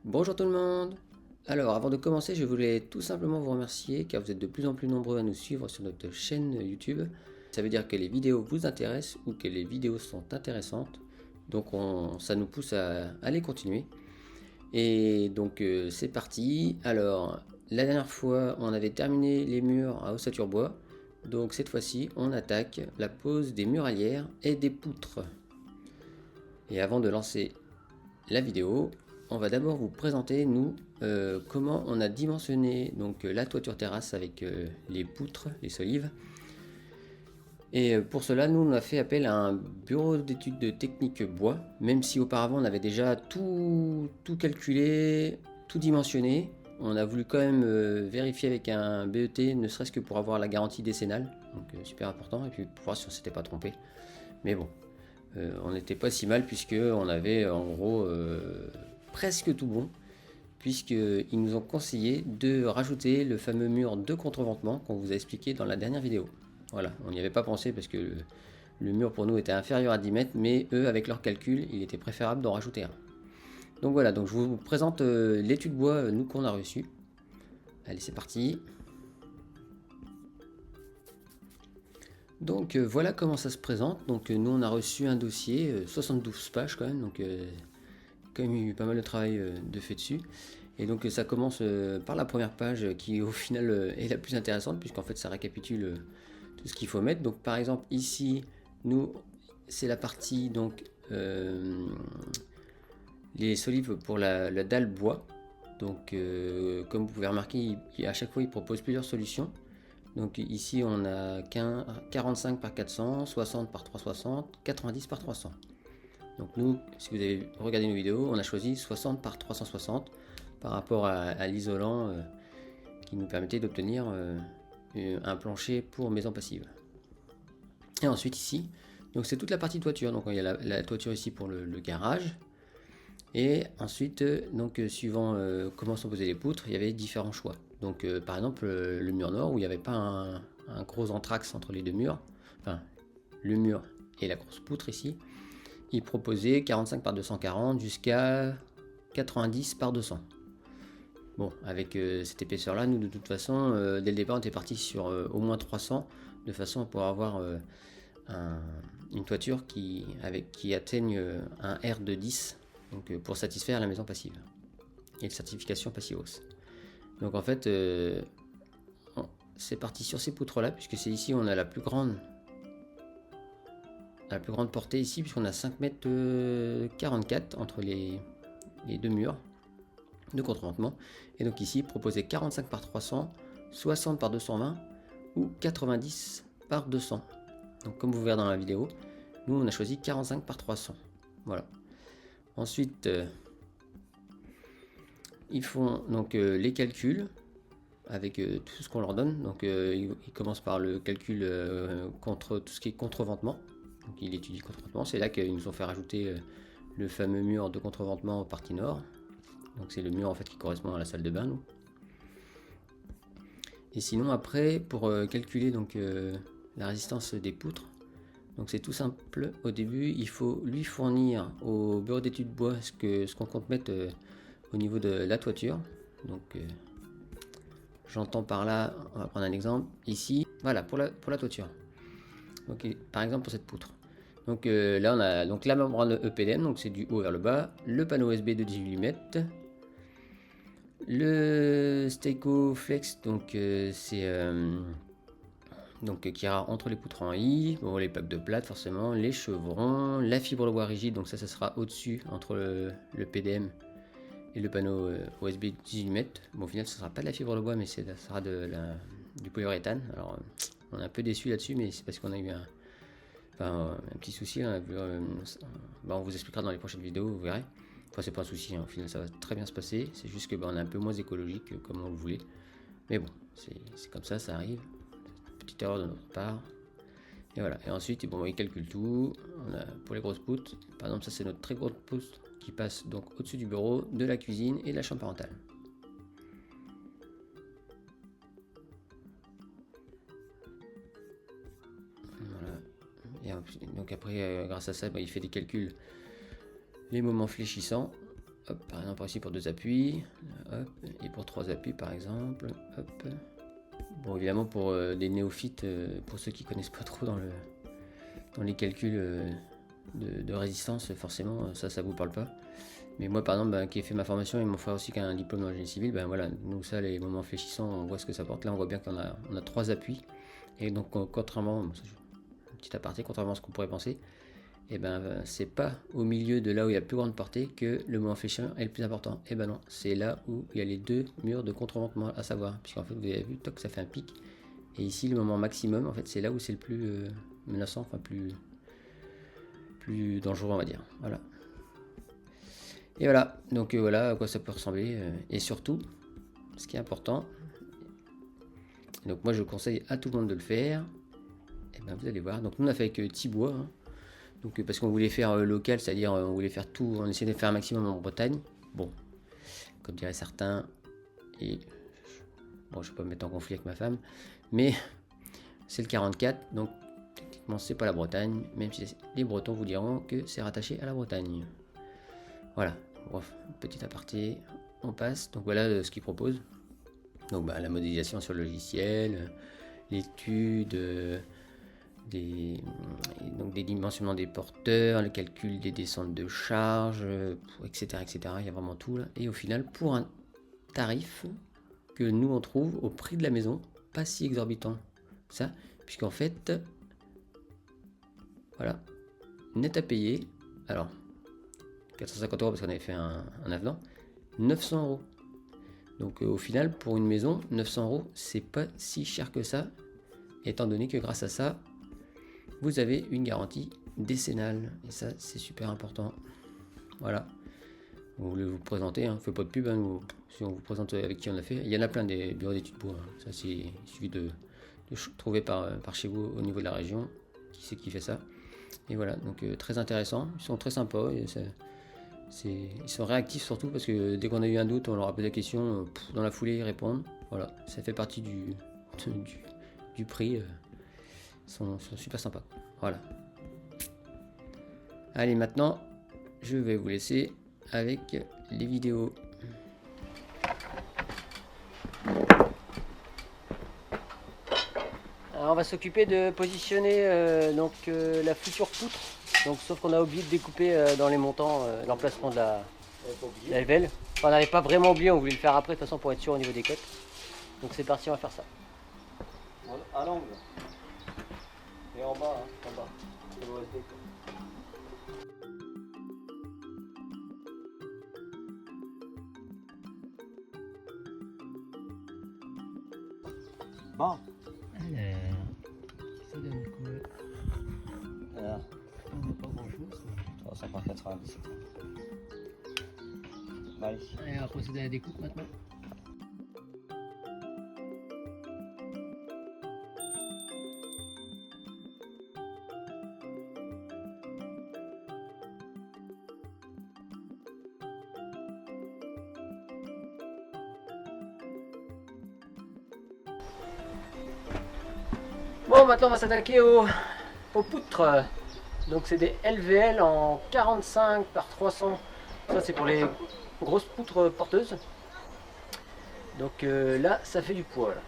Bonjour tout le monde. Alors avant de commencer, je voulais tout simplement vous remercier car vous êtes de plus en plus nombreux à nous suivre sur notre chaîne YouTube. Ça veut dire que les vidéos vous intéressent ou que les vidéos sont intéressantes. Donc ça nous pousse à aller continuer. Et donc c'est parti. Alors la dernière fois on avait terminé les murs à ossature bois. Donc cette fois-ci on attaque la pose des muraillères et des poutres. Et avant de lancer la vidéo, on va d'abord vous présenter nous comment on a dimensionné donc la toiture terrasse avec les poutres, les solives. Et pour cela, nous on a fait appel à un bureau d'études de technique bois, même si auparavant on avait déjà tout calculé, tout dimensionné. On a voulu quand même vérifier avec un BET, ne serait-ce que pour avoir la garantie décennale, donc super important, et puis pour voir si on s'était pas trompé. Mais bon, on n'était pas si mal puisque on avait en gros presque tout bon, puisqu'ils nous ont conseillé de rajouter le fameux mur de contreventement qu'on vous a expliqué dans la dernière vidéo. Voilà, on n'y avait pas pensé parce que le mur pour nous était inférieur à 10 mètres, mais eux, avec leurs calculs, il était préférable d'en rajouter un. Donc voilà, donc je vous présente l'étude bois nous qu'on a reçu. Allez, c'est parti. Donc voilà comment ça se présente. Donc nous on a reçu un dossier, 72 pages quand même, donc quand même eu pas mal de travail de fait dessus. Et donc ça commence par la première page qui au final est la plus intéressante puisqu'en fait ça récapitule tout ce qu'il faut mettre. Donc par exemple ici, nous c'est la partie donc les solives pour la dalle bois. Donc comme vous pouvez remarquer, à chaque fois il propose plusieurs solutions. Donc ici on a 45 par 400, 60 par 360, 90 par 300. Donc nous, si vous avez regardé nos vidéos, on a choisi 60 par 360 par rapport à l'isolant qui nous permettait d'obtenir un plancher pour maison passive. Et ensuite ici, donc c'est toute la partie toiture. Donc il y a la toiture ici pour le garage. Et ensuite, donc suivant comment sont posées les poutres, il y avait différents choix. Donc par exemple le mur nord où il n'y avait pas un gros anthrax entre les deux murs, enfin le mur et la grosse poutre ici, il proposait 45 par 240 jusqu'à 90 par 200. Bon, avec cette épaisseur là, nous de toute façon, dès le départ on était parti sur au moins 300, de façon à pouvoir avoir une toiture qui atteigne un R de 10, donc pour satisfaire la maison passive et la certification Passivos. Donc en fait, c'est parti sur ces poutres là, puisque c'est ici où on a la plus grande portée ici, puisqu'on a 5 mètres 44 entre les deux murs de contreventement. Et donc ici, proposer 45 par 300, 60 par 220 ou 90 par 200. Donc comme vous verrez dans la vidéo, nous on a choisi 45 par 300. Voilà. Ensuite, ils font donc les calculs avec tout ce qu'on leur donne. Donc ils commencent par le calcul contre tout ce qui est contreventement. Donc il étudie contreventement. C'est là qu'ils nous ont fait rajouter le fameux mur de contreventement au partie nord. Donc c'est le mur en fait qui correspond à la salle de bain. Nous. Et sinon après pour calculer donc la résistance des poutres, donc c'est tout simple. Au début il faut lui fournir au bureau d'études bois ce qu'on compte mettre au niveau de la toiture. Donc j'entends par là, on va prendre un exemple ici, voilà pour la toiture. Donc par exemple pour cette poutre. Donc là on a donc la membrane EPDM, donc c'est du haut vers le bas, le panneau USB de 18 mm, le Steico Flex, donc c'est donc qui ira entre les poutres en I, bon, les plaques de plate forcément, les chevrons, la fibre de bois rigide, donc ça sera au-dessus entre le PDM et le panneau USB 18 mm. Bon, au final, ce sera pas de la fibre de bois, mais ça sera du polyuréthane. Alors, on est un peu déçu là-dessus, mais c'est parce qu'on a eu un petit souci. On vous expliquera dans les prochaines vidéos, vous verrez. Enfin, c'est pas un souci, hein. Au final, ça va très bien se passer. C'est juste que on est un peu moins écologique comme on le voulait. Mais bon, c'est comme ça, ça arrive. Petite erreur de notre part. Et voilà. Et ensuite, bon, il calcule tout. On a, pour les grosses poutres, par exemple, ça c'est notre très grosse poutre qui passe donc au-dessus du bureau, de la cuisine et de la chambre parentale. Voilà. Et donc après, grâce à ça, il fait des calculs, les moments fléchissants. Hop, par exemple ici pour 2 appuis, hop, et pour 3 appuis par exemple, hop. Bon, évidemment pour des néophytes, pour ceux qui connaissent pas trop dans les calculs de résistance, forcément ça vous parle pas. Mais moi par exemple, qui ai fait ma formation et mon frère aussi qui a un diplôme dans le génie civil, voilà, nous ça les moments fléchissants, on voit ce que ça porte. Là on voit bien qu'on a 3 appuis, et donc contrairement, petit aparté, contrairement à ce qu'on pourrait penser, et c'est pas au milieu de là où il y a la plus grande portée que le moment fléchissant est le plus important. Et non, c'est là où il y a les 2 murs de contreventement à savoir, puisqu'en fait vous avez vu, toc, ça fait un pic, et ici le moment maximum, en fait c'est là où c'est le plus menaçant, enfin plus dangereux on va dire, voilà. Et voilà, donc voilà à quoi ça peut ressembler, et surtout, ce qui est important, donc moi je conseille à tout le monde de le faire, et vous allez voir, donc nous on a fait avec Thibois, hein. Donc, parce qu'on voulait faire local, c'est-à-dire on voulait faire tout, on essayait de faire un maximum en Bretagne. Bon, comme diraient certains, et bon, je ne vais pas me mettre en conflit avec ma femme, mais c'est le 44, donc techniquement c'est pas la Bretagne, même si les Bretons vous diront que c'est rattaché à la Bretagne. Voilà, bref, petit aparté, on passe. Donc voilà ce qu'ils proposent. Donc la modélisation sur le logiciel, l'étude. Donc des dimensionnements des porteurs, le calcul des descentes de charge, etc., etc. Il y a vraiment tout là. Et au final, pour un tarif que nous on trouve au prix de la maison, pas si exorbitant que ça, puisqu'en fait, voilà, net à payer, alors 450 € parce qu'on avait fait un avenant, 900 €. Donc au final, pour une maison, 900 €, c'est pas si cher que ça, étant donné que grâce à ça, vous avez une garantie décennale, et ça c'est super important. Voilà, on voulait vous présenter, hein. Fait pas de pub, hein, si on vous présente avec qui on a fait, il y en a plein des bureaux d'études bois, hein. Ça c'est, il suffit de trouver par chez vous au niveau de la région, qui c'est qui fait ça. Et voilà, donc très intéressant, ils sont très sympas, et ils sont réactifs surtout, parce que dès qu'on a eu un doute, on leur a posé la question, dans la foulée ils répondent. Voilà, ça fait partie du prix. Sont super sympas. Voilà. Allez, maintenant, je vais vous laisser avec les vidéos. Alors, on va s'occuper de positionner la future poutre. Donc, sauf qu'on a oublié de découper dans les montants l'emplacement de la LVL. Enfin, on n'avait pas vraiment oublié, on voulait le faire après de toute façon pour être sûr au niveau des cotes. Donc c'est parti, on va faire ça. À l'angle. Et en bas, hein, en bas. C'est l'OSB. Bon. Alors, ça donne quoi? Alors, on n'a pas grand chose. 300 par 90. Allez. Allez, on va procéder à la découpe maintenant. Bon, maintenant on va s'attaquer aux poutres. Donc c'est des LVL en 45 par 300. Ça c'est pour les grosses poutres porteuses. Donc là ça fait du poids là.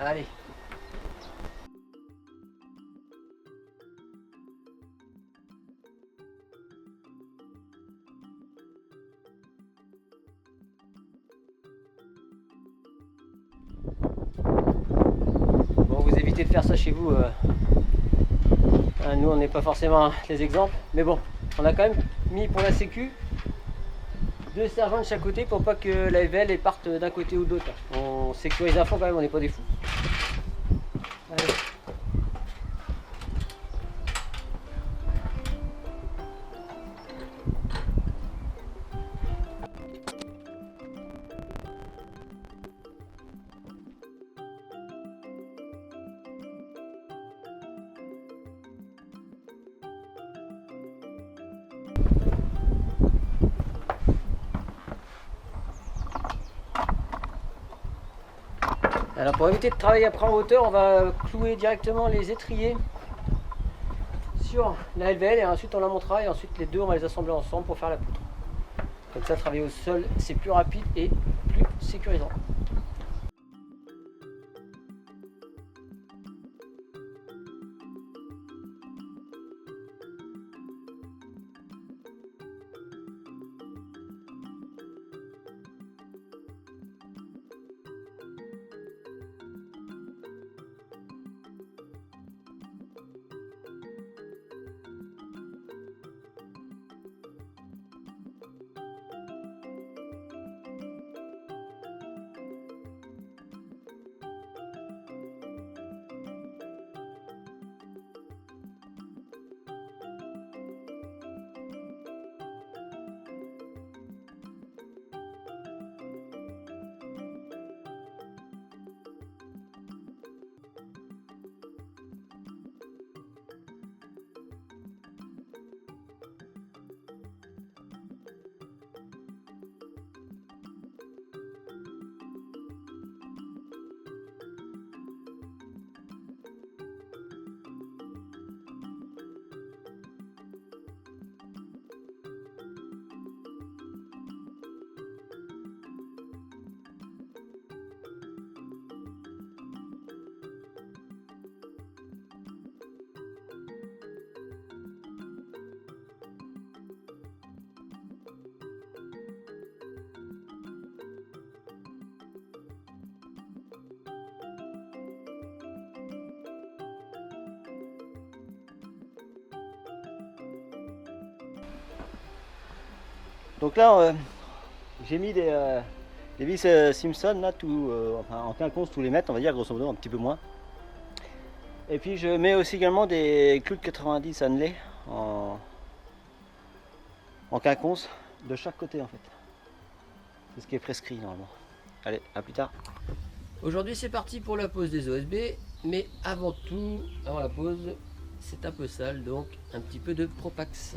Allez. De faire ça chez vous, nous on n'est pas forcément les exemples, mais bon, on a quand même mis pour la sécu 2 servants de chaque côté pour pas que la LVL parte d'un côté ou de l'autre. On sécurise à fond quand même, on n'est pas des fous. Allez. Alors pour éviter de travailler après en hauteur, on va clouer directement les étriers sur la LVL et ensuite on la montera et ensuite les deux on va les assembler ensemble pour faire la poutre. Comme ça, travailler au sol, c'est plus rapide et plus sécurisant. Donc là, j'ai mis des vis Simpson là, enfin, en quinconce tous les mètres, on va dire grosso modo, un petit peu moins. Et puis je mets aussi également des clous de 90 Hanley en quinconce de chaque côté en fait. C'est ce qui est prescrit normalement. Allez, à plus tard. Aujourd'hui c'est parti pour la pose des OSB, mais avant tout, avant la pose, c'est un peu sale, donc un petit peu de Propax.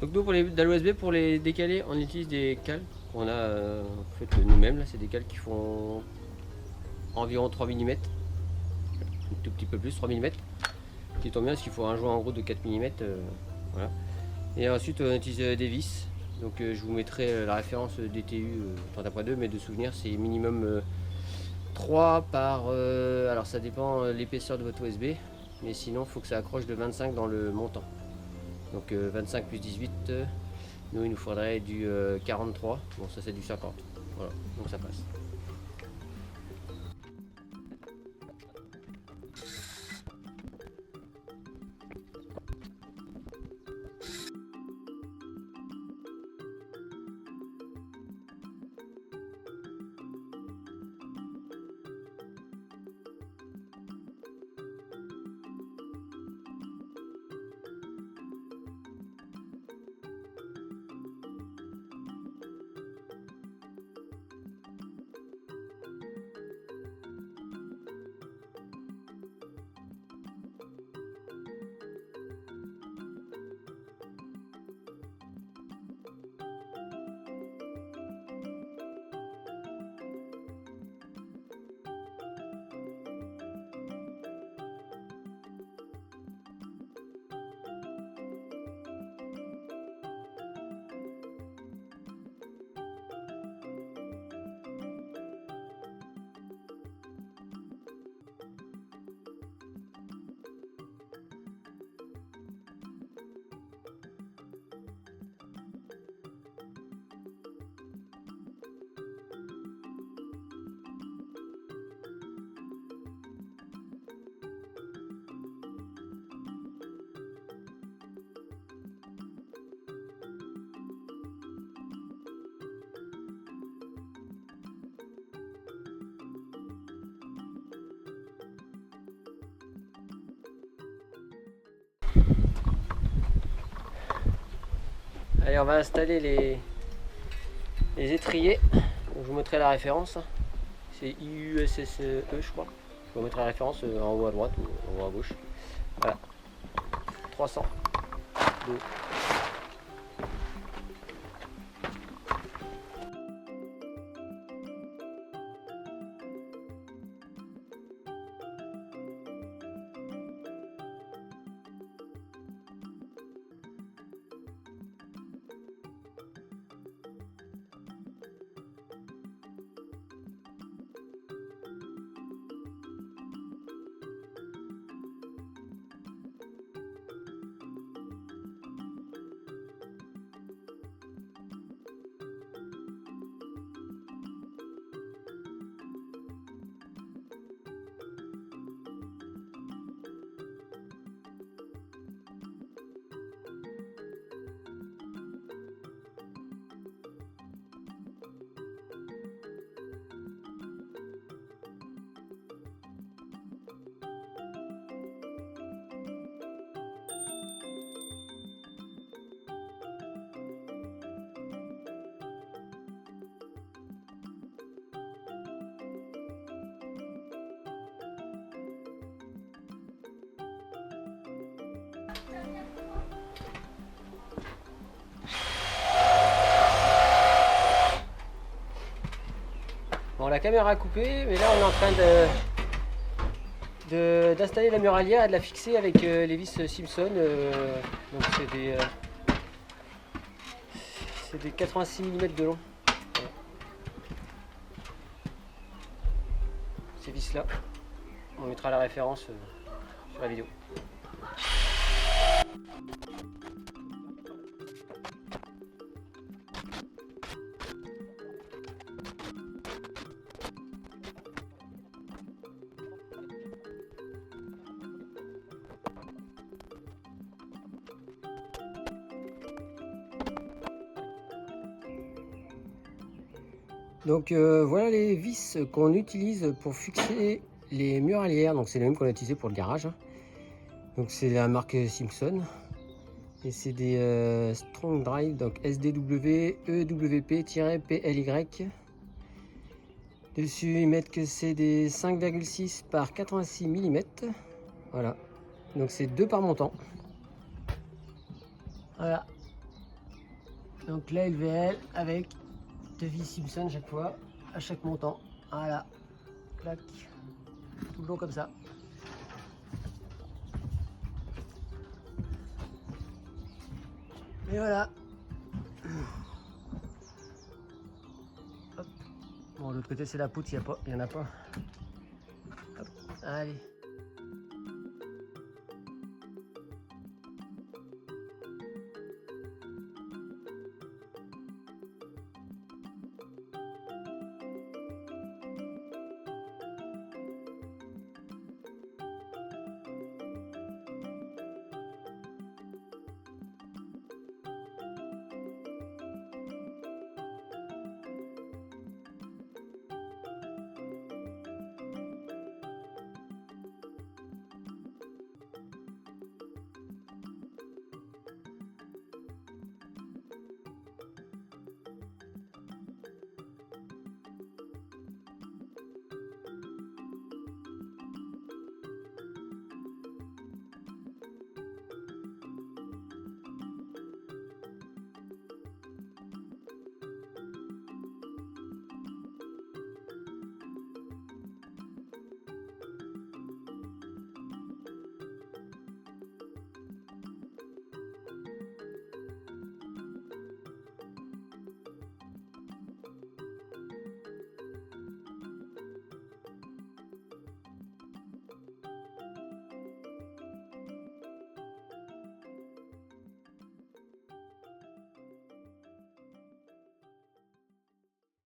Donc nous pour les dalles USB, pour les décaler, on utilise des cales qu'on a fait nous-mêmes. Là, c'est des cales qui font environ 3 mm, un tout petit peu plus, 3 mm. Qui tombe bien parce qu'il faut un joint en gros de 4 mm. Voilà. Et ensuite on utilise des vis. Donc je vous mettrai la référence DTU 31.2, mais de souvenir c'est minimum 3 par... alors ça dépend l'épaisseur de votre USB, mais sinon il faut que ça accroche de 25 dans le montant. Donc 25 plus 18, nous il nous faudrait du 43, bon ça c'est du 50, voilà, donc ça passe. Allez, on va installer les étriers. Donc, je vous mettrai la référence. C'est IUSSE, je crois. Je vous mettrai la référence en haut à droite ou en haut à gauche. Voilà. 300. 2. Bon, la caméra a coupé, mais là on est en train d'installer la muralière et de la fixer avec les vis Simpson. Donc c'est des 86 mm de long. Voilà. Ces vis là, on mettra la référence sur la vidéo. Donc voilà les vis qu'on utilise pour fixer les muralières. Donc c'est les mêmes qu'on a utilisé pour le garage. Donc c'est la marque Simpson. Et c'est des Strong Drive, donc SDW EWP-PLY. Dessus ils mettent que c'est des 5,6 par 86 mm. Voilà. Donc c'est 2 par montant. Voilà. Donc là LVL avec de vis Simpson chaque fois, à chaque montant. Voilà, clac, tout le long comme ça. Et voilà. Hop. Bon, l'autre côté c'est la poutre, il n'y en a pas. Hop. Allez.